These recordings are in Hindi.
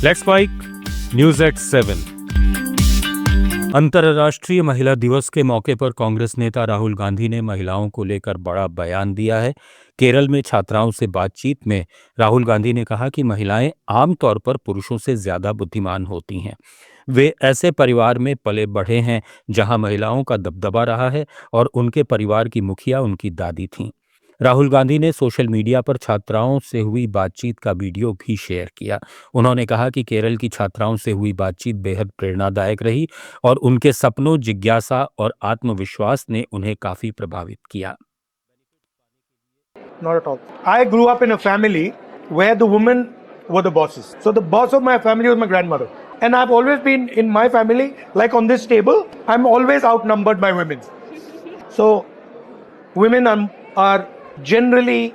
Let's spike news at 7। अंतर्राष्ट्रीय महिला दिवस के मौके पर कांग्रेस नेता राहुल गांधी ने महिलाओं को लेकर बड़ा बयान दिया है। केरल में छात्राओं से बातचीत में राहुल गांधी ने कहा कि महिलाएं आमतौर पर पुरुषों से ज्यादा बुद्धिमान होती हैं। वे ऐसे परिवार में पले बढ़े हैं जहां महिलाओं का दबदबा रहा है और उनके परिवार की मुखिया उनकी दादी थीं। राहुल गांधी ने सोशल मीडिया पर छात्राओं से हुई बातचीत का वीडियो भी शेयर किया। उन्होंने कहा कि केरल की छात्राओं से हुई बातचीत बेहद प्रेरणादायक रही और उनके सपनों, जिज्ञासा और आत्मविश्वास ने उन्हें काफी प्रभावित किया। Not at all. I grew up in a family where the women were the bosses. So the boss of my family was my grandmother. And I've always been in my family, like on this table, I'm always outnumbered by women. So women are generally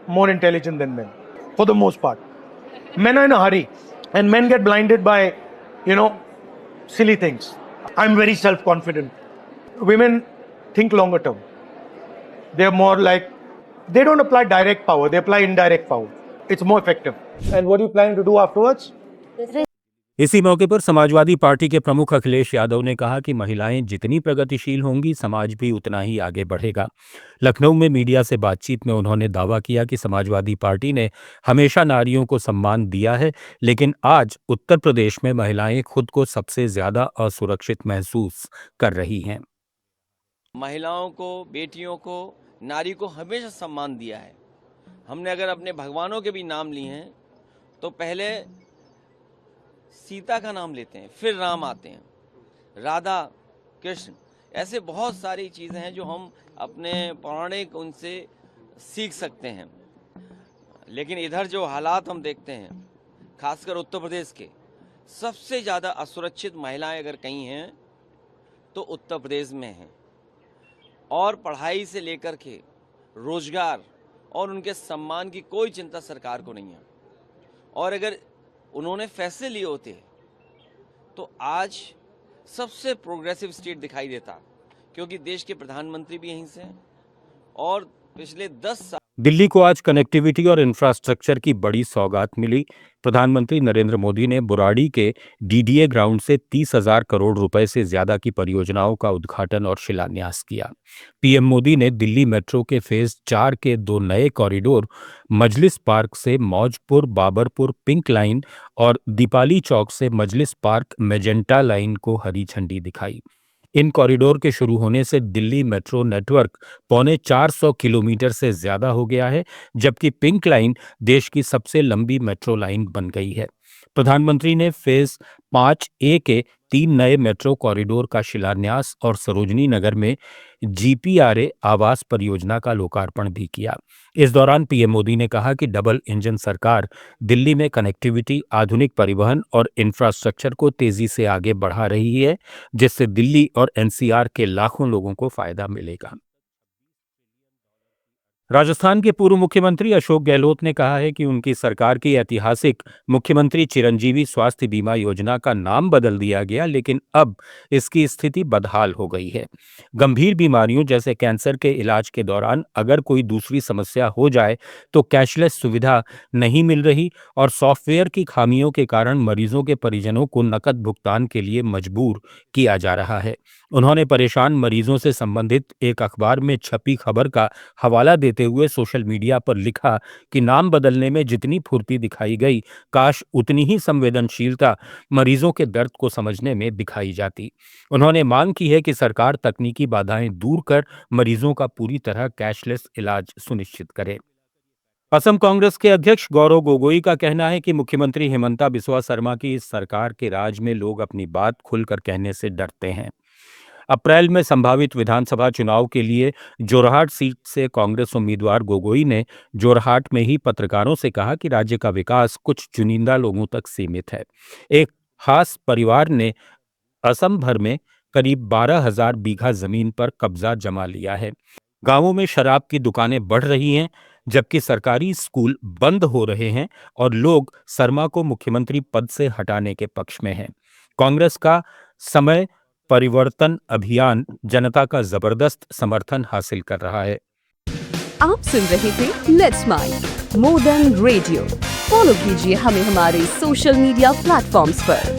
more intelligent than men, for the most part. Men are in a hurry, and men get blinded by, silly things. I'm very self-confident. Women think longer term. They're more like, they don't apply direct power, they apply indirect power. It's more effective. And what are you planning to do afterwards? इसी मौके पर समाजवादी पार्टी के प्रमुख अखिलेश यादव ने कहा कि महिलाएं जितनी प्रगतिशील होंगी, समाज भी उतना ही आगे बढ़ेगा। लखनऊ में मीडिया से बातचीत में उन्होंने दावा किया कि समाजवादी पार्टी ने हमेशा नारियों को सम्मान दिया है, लेकिन आज उत्तर प्रदेश में महिलाएं खुद को सबसे ज्यादा असुरक्षित महसूस कर रही हैं। महिलाओं को, बेटियों को, नारी को हमेशा सम्मान दिया है। हमने अगर अपने भगवानों के भी नाम लिए हैं तो पहले सीता का नाम लेते हैं, फिर राम आते हैं, राधा, कृष्ण, ऐसे बहुत सारी चीज़ें हैं जो हम अपने पौराणिक उनसे सीख सकते हैं। लेकिन इधर जो हालात हम देखते हैं, खासकर उत्तर प्रदेश के, सबसे ज़्यादा असुरक्षित महिलाएं अगर कहीं हैं तो उत्तर प्रदेश में हैं। और पढ़ाई से लेकर के रोजगार और उनके सम्मान की कोई चिंता सरकार को नहीं है। और अगर उन्होंने फैसले लिए होते तो आज सबसे प्रोग्रेसिव स्टेट दिखाई देता, क्योंकि देश के प्रधानमंत्री भी यहीं से हैं और पिछले 10 साल दिल्ली को आज कनेक्टिविटी और इंफ्रास्ट्रक्चर की बड़ी सौगात मिली। प्रधानमंत्री नरेंद्र मोदी ने बुराड़ी के डीडीए ग्राउंड से 30,000 करोड़ रुपए से ज्यादा की परियोजनाओं का उद्घाटन और शिलान्यास किया। पीएम मोदी ने दिल्ली मेट्रो के फेज 4 के 2 नए कॉरिडोर मजलिस पार्क से मौजपुर बाबरपुर पिंक लाइन और दीपाली चौक से मजलिस पार्क मेजेंटा लाइन को हरी झंडी दिखाई। इन कॉरिडोर के शुरू होने से दिल्ली मेट्रो नेटवर्क 450 किलोमीटर से ज्यादा हो गया है, जबकि पिंक लाइन देश की सबसे लंबी मेट्रो लाइन बन गई है। प्रधानमंत्री ने फेज 5A के 3 नए मेट्रो कॉरिडोर का शिलान्यास और सरोजनी नगर में GPRA आवास परियोजना का लोकार्पण भी किया। इस दौरान पीएम मोदी ने कहा कि डबल इंजन सरकार दिल्ली में कनेक्टिविटी, आधुनिक परिवहन और इंफ्रास्ट्रक्चर को तेजी से आगे बढ़ा रही है, जिससे दिल्ली और NCR के लाखों लोगों को फायदा मिलेगा। राजस्थान के पूर्व मुख्यमंत्री अशोक गहलोत ने कहा है कि उनकी सरकार की ऐतिहासिक मुख्यमंत्री चिरंजीवी स्वास्थ्य बीमा योजना का नाम बदल दिया गया, लेकिन अब इसकी स्थिति बदहाल हो गई है। गंभीर बीमारियों जैसे कैंसर के इलाज के दौरान अगर कोई दूसरी समस्या हो जाए तो कैशलेस सुविधा नहीं मिल रही और सॉफ्टवेयर की खामियों के कारण मरीजों के परिजनों को नकद भुगतान के लिए मजबूर किया जा रहा है। उन्होंने परेशान मरीजों से संबंधित एक अखबार में छपी खबर का हवाला देते हुए सोशल मीडिया पर लिखा कि नाम बदलने में जितनी फुर्ती दिखाई गई, काश उतनी ही संवेदनशीलता मरीजों के दर्द को समझने में दिखाई जाती। उन्होंने मांग की है कि सरकार तकनीकी बाधाएं दूर कर मरीजों का पूरी तरह कैशलेस इलाज सुनिश्चित करे। असम कांग्रेस के अध्यक्ष गौरव गोगोई का कहना है कि मुख्यमंत्री हिमंता बिस्वा शर्मा की इस सरकार के राज में लोग अपनी बात खुलकर कहने से डरते हैं। अप्रैल में संभावित विधानसभा चुनाव के लिए जोरहाट सीट से कांग्रेस उम्मीदवार गोगोई ने जोरहाट में ही पत्रकारों से कहा कि राज्य का विकास कुछ चुनिंदा लोगों तक सीमित है। एक खास परिवार ने असम भर में करीब 12,000 बीघा जमीन पर कब्जा जमा लिया है। गांवों में शराब की दुकानें बढ़ रही हैं, जबकि सरकारी स्कूल बंद हो रहे हैं और लोग शर्मा को मुख्यमंत्री पद से हटाने के पक्ष में हैं। कांग्रेस का समय परिवर्तन अभियान जनता का जबरदस्त समर्थन हासिल कर रहा है। आप सुन रहे थे let's smile more than radio. Follow कीजिए हमें हमारे सोशल मीडिया प्लेटफॉर्म्स पर।